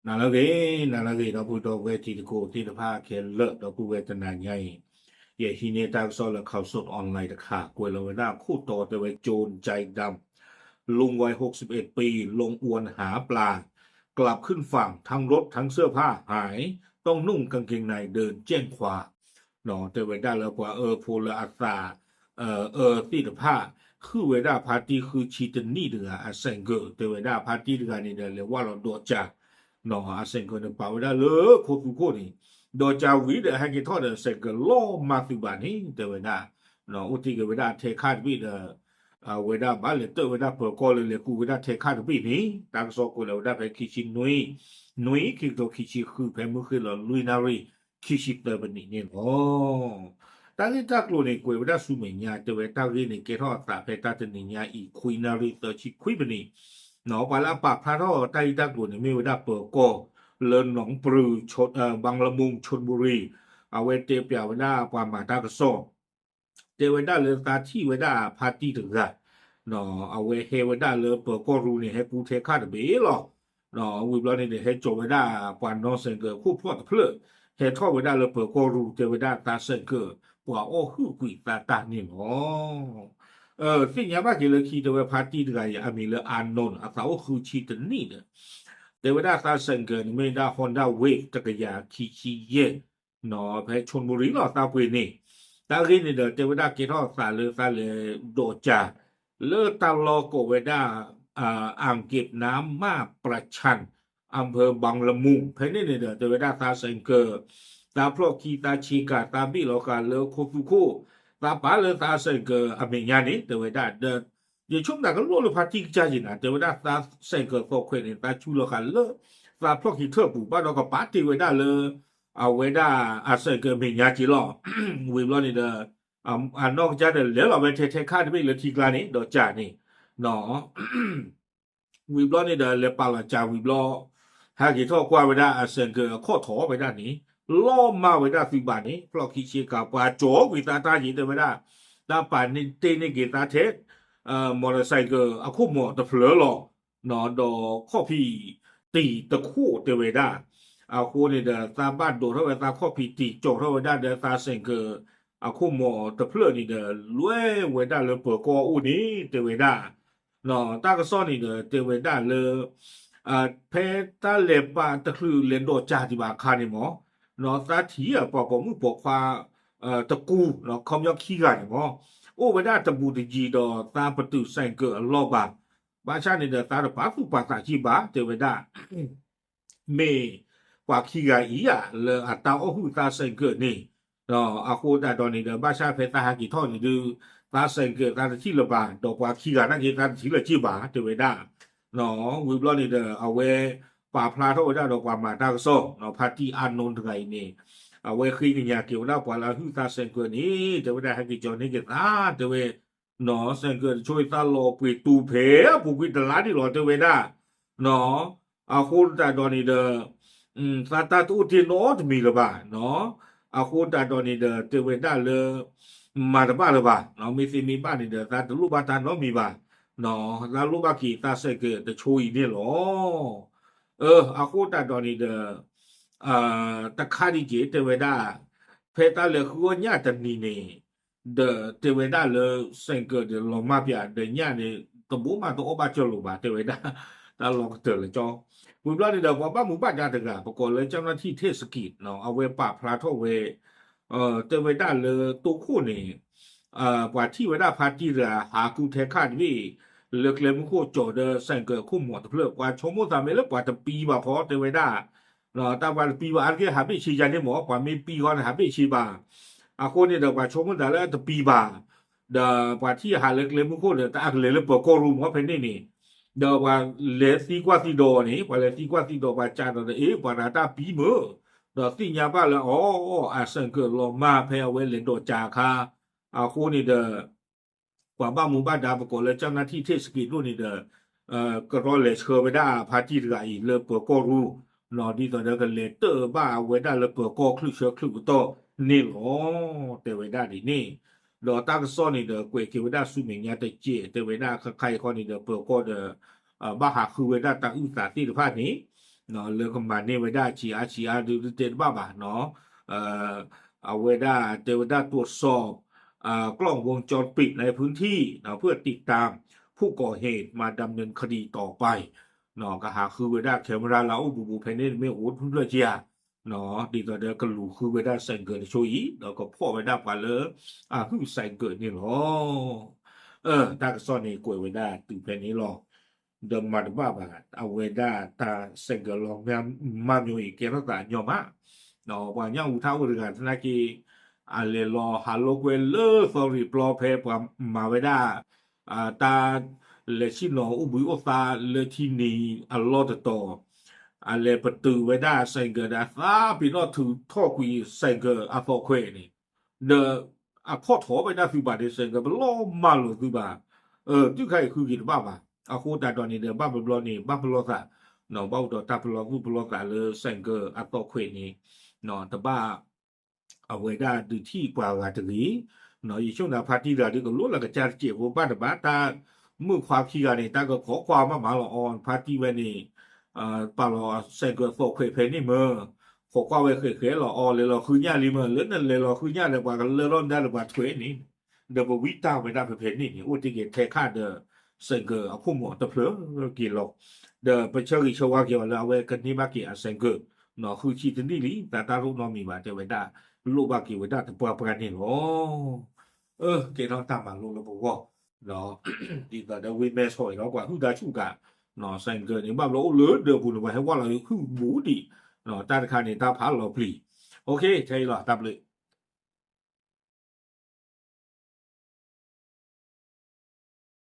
နာလာကေတော့ဘုတော့ဝဲတီတကိုတီတဖာခဲလော့တော့ကုဝဲတနာညိုင်ရဲ့ဟိနေတာဆောလခေါဆုတ်အွန်လိုင်းတခါကွယ်လောနာခုတော်တဲ့ဝဲโจรใจดำลุงวัย61ปีลงอวนหาปลากลับขึ้นฝั่งทั้งรถทั้งเสื้อผ้าหายต้องนุ่งกางเกงในเดินแจ้งความเนาะแต่เวลาแล้วกว่าโพลอัตราตีตผ้าคือเวลาพาร์ตี้คือชีตนี่เดืออาเซงเกอร์แต่เวลาพาร์ตี้เดือนี่เดือเรียกว่าเราโดดจาก no a sen ko ne pa wada lo ko fu ko ni do ja wi de ha ki tho de se ko lo ma tu ba ni de wada no uti ke wada the kha bi de wada ba le to wada po ko le ku wada the kha bi ni ta so ko le wada be ki chi nui ki to ki chi khu pe mu khi lo luinary ki chi de ba ni ni oh ta ni ta ko ni ko wada su me nya de wada ri ni ke tho ta pe ta de ni nya i queenary to chi kui ba ni เนาะปลาปากพระท่อใต้ตะกุนมีวดาเปิดก็เลินหนองปลือชนบางละมุงชนบุรีเอาไว้เตะเปียววดาความมาตากระสอบเตวดาเลือตาที่วดาพาร์ตี้ถึงกันเนาะเอาไว้เฮวดาเลือเปิดก็รู้เนี่ยให้กูเทคาดเบี้หรอเนาะวิบล้อเนี่ยให้โจวดาปานนอเซนเกอร์คู่พอดเพลให้ท่อวดาเลือเปิดก็รู้เตวดาตาเซนเกอร์ปว่าโอ้ฮือกุยตานี่อ๋อ สิ่งนี้ว่าเกี่ยวกับที่ตัวพาร์ตี้ที่ก็มีเรื่องอันนนอ่ะแต่ว่าคือชีตนี่เนี่ยแต่ว่าถ้าสังเกตไม่ได้ฮอนด้าเวกจักรยานขี่เย่เนาะไปชนบุรีเนาะตาเปนี่ตาเรนี่เด้อแต่ว่าเกี่ยวกับสาเลยโดดจ่าเลือตาลอโกเวด้าอ่างเก็บน้ำมาประชันอำเภอบางละมุงเพนี่เด้อแต่ว่าตาสังเกตตาพลอกขีตาชีกาตาบิโลกาเลือโคฟุโค ta ba le ta se ke amenya ni de we da de ye chung da ko lo party ja yin na de we da ta se ke ko khwe ni ta chu lo ka le ta phok ki thö pu ba do ko party we da le a we da a se ke menya ji lo we lo ni de a no ja de le lo be the kha de be le thi kla ni do ja ni no we lo ni de le pa la ja we lo ha ki tho kwa we da a se ke kho tho we da ni ล่อมาเวลาสิบาทนี้เพราะคิดเชื่อกับว่าโจวิตาตาหญิงเดินไม่ได้ตาป่านนี่เต้นในกีตาร์เทสมอเตอร์ไซค์ก็เอาคู่หมอตะเพลอหรอเนาะดอข้อพี่ตีตะคู่เดินไม่ได้เอาคู่นี่เดินตาบ้านโดดเท่าไหร่ตาข้อพี่ตีโจเท่าไหร่ได้เดินตาเซ็งก็เอาคู่หมอตะเพลอนี่เดินรวยเวลาเลยเปิดกออุ่นนี้เดินไม่ได้เนาะตาก็ซ่อนนี่เดินเดินไม่ได้เลยเพตาเล็บปาตะคือเลนโดจ่าที่บาคานี่หมอ เนาะตาถีอ่ะปอมือปอกควาตะกูเนาะคอมยอขี้กันเนาะโอ้เวลาตะบูตะจีดอตาประตูใส่เกอลอบาบาชานี่เดตาปาฟุปาตาจีบาเตเวดาเมกว่าขี้กันอีอ่ะเลอะตาโอหูตาใส่เกอนี่เนาะอะโคตาดอนี่เดบาชาเพตาหากิท่อนี่ดูตาใส่เกอตาที่ละบาดอกว่าขี้กันนั่นคือตาที่ละจีบาเตเวดาเนาะวิบลอนี่เดเอาเว ป่าพลาเท่าได้ดอกว่ามาตากโซเนาะพาร์ตี้อันนนไงนี่เอาไว้คุยกันยาเกี่ยวกับว่าเราฮือตาเซนเกินนี้แต่ว่าได้ให้กิจนี่กันตาแต่ว่าเนาะเซนเกินช่วยตาโลปุยตูเพอปุยตลาดที่หล่อแต่ว่าได้เนาะเอาคนแต่ตอนนี้เด้อตาตูที่โน้ตมีหรือเปล่าเนาะเอาคนแต่ตอนนี้เด้อแต่ว่าได้เลยมาแต่บ้านหรือเปล่าเนาะมีสิมีบ้านนี่เด้อตาลูกบ้านตาเนาะมีบ้านเนาะแล้วลูกบ้านกี่ตาเซนเกินแต่ช่วยนี่หรอ အခုတတ်တော်နေတဲ့တခါဒီကျေတဝဒဖေတာလေခုညတနီနေဒတဝဒလေစင်ကဒလောမပြဒညနေတဘူမတော့ဘာချလို့ပါတဝဒတလောကတလေကြောဘူဘလာနေတဲ့ဘာမူပါကြတဲ့ကပကောလေကျွန်တော်ထိထစ်စကိနော်အဝဲပဖလာတော့ဝဲတဝဒလေတုခုနေกว่าที่วดาพาร์ตี้ละหากูเทคาดวิเลือกเลยมึงโคจอดเสังเกตคู่หมดเพื่อกว่าชมว่าทำไม่เลิกกว่าจะปีบ่พอเตวดาเนาะแต่ว่าปีว่าอันที่หาไม่ชีจันที่หมอกว่าไม่ปีก่อนหาไม่ชีบ่าอาคนนี่เดี๋ยวกว่าชมว่าแต่ละจะปีบ่าเดี๋ยวกว่าที่หาเลือกเลยมึงโคเดี๋ยวแต่อันเลยเปิดโกรูมว่าเป็นนี่เดี๋ยวว่าเลสีกว่าสีโดนี่ว่าเลสีกว่าสีโดว่าจานเราเอ๊ะว่าราตาปีมือเดี๋ยวสิ่งยาบ้าแล้วอ๋อสังเกตลงมาเพลเวเลนโดจาคาอาคนนี่เดี๋ยวกว่าบ้านหมู่บ้านดาวปรากฏเลยเจ้าหน้าที่เทศกิจรุ่นนี้เด้ก็รอเลยเชื่อไปได้พาที่ไรเลยเปิดก็รู้นอดีตอนนั้นก็เลยเตอร์บ้าไว้ได้เลยเปิดก็คลึกเชื่อคลึกโตนี่หรอแต่ไว้ได้ดีนี่รอตั้งซ่อนนี่เด้อเกวเกไว้ได้สุเมียแต่เจแต่ไว้ได้ใครคนนี่เด้อเปิดก็เด้อบ้าหาคือไว้ได้ตั้งอุตสาหที่ภาคนี้ เนาะเรื่องของมันนี่ไว้ได้ชีอาดูเต็นบ้าบ่าเนาะเอ่อเอาไว้ได้ตรวจสอบกล้องวงจรปิดในพื้นที่เนาะเพื่อติดตามผู้ก่อเหตุมาดำเนินคดีต่อไปเนาะก็หาคือไว้ได้แคมราเราบูภายในไม่โอ้ทุ่งเลือดเจียเนาะดีต่อเดียวก็รู้คือไว้ได้ใส่เกิดช่วยแล้วก็พ่อไว้ได้กันเลยคือใส่เกิดนี่หรอตากซ่อนนี่กล้วยไว้ได้ตื่นเพนี้หรอเดิมมาบ้าบ่าเอาไว้ได้ตาใส่เกิดลองมาอยู่อีกเกี่ยวกับยอมะเนาะว่าย่าอุท่าอุรกันธนากีอะไรรอฮัลโลเวลเลอร์สอรี่ปลอเพย์มาไว้ได้ตาเลชิโนอุบุยโอตาเลทินีอัลลอฮ์ต่ออะไรประตูไว้ได้ใส่เกิดได้พี่น้องถือท่อคุยใส่เกิดอาฟอเควนี่เดข้อถอไปได้คือบัตรใส่เกิดล้อมาหรือคือบ่าที่ใครคือกินบ้าบ่าโคตรตอนนี้เดบ้าบลอนี่บ้าบลอค่ะเนาะบ้าตัวตาบลอกูบลอกันเลยใส่เกิดอาฟอเควนี่เนาะแต่บ้าเอาไว้ได้ดูที่กว่ากันถึงนี้เนาะอีช่วงนั้นพาร์ตี้เราดีก็รู้แล้วก็จะเจ็บหัวบ้านแต่บ้าตาเมื่อความคิดกันนี่ตาก็ขอความมาละออนพาร์ตี้ไว้นี่ปาลอใส่เกิดโฟกเพนนี่เมื่อขอความไว้เคยหล่อออนเลยเราคือญาลิเมื่อเลื่อนนั่นเลยเราคือญาเลยกว่ากันเลื่อนร่อนได้หรือว่าเทรนนี่เดบวิต้าไว้ได้เพนนี่โอ้ที่เกิดแค่ค่าเดอใส่เกิดเอาพุ่มหัวตะเพลอกี่หรอกเดอไปเชื่อกี่ชัวร์เกี่ยวแล้วเอาไว้กันนี่มากี่ใส่เกิดเนาะคือชีดนี่ลิแต่ตาลูกน้องมีบาดเจ็บไว้ได้ลูกบากี่ไว้ได้แต่ปวดประกันนี่โอ้เกี่ยวกับตามมาลูกแล้วบอกว่าเนาะดีแต่เดวิดแม่ช่วยเรากว่าคือได้ชูกันနော်ဆိုင်ကနေဘာလို့လဲတဲ့ဘူးလို့ဟဲ့ကွာလာခုဘူးဒီနော်တာတခါနေတာဖာလို့ပြီโอเคใช่หรอตับเลย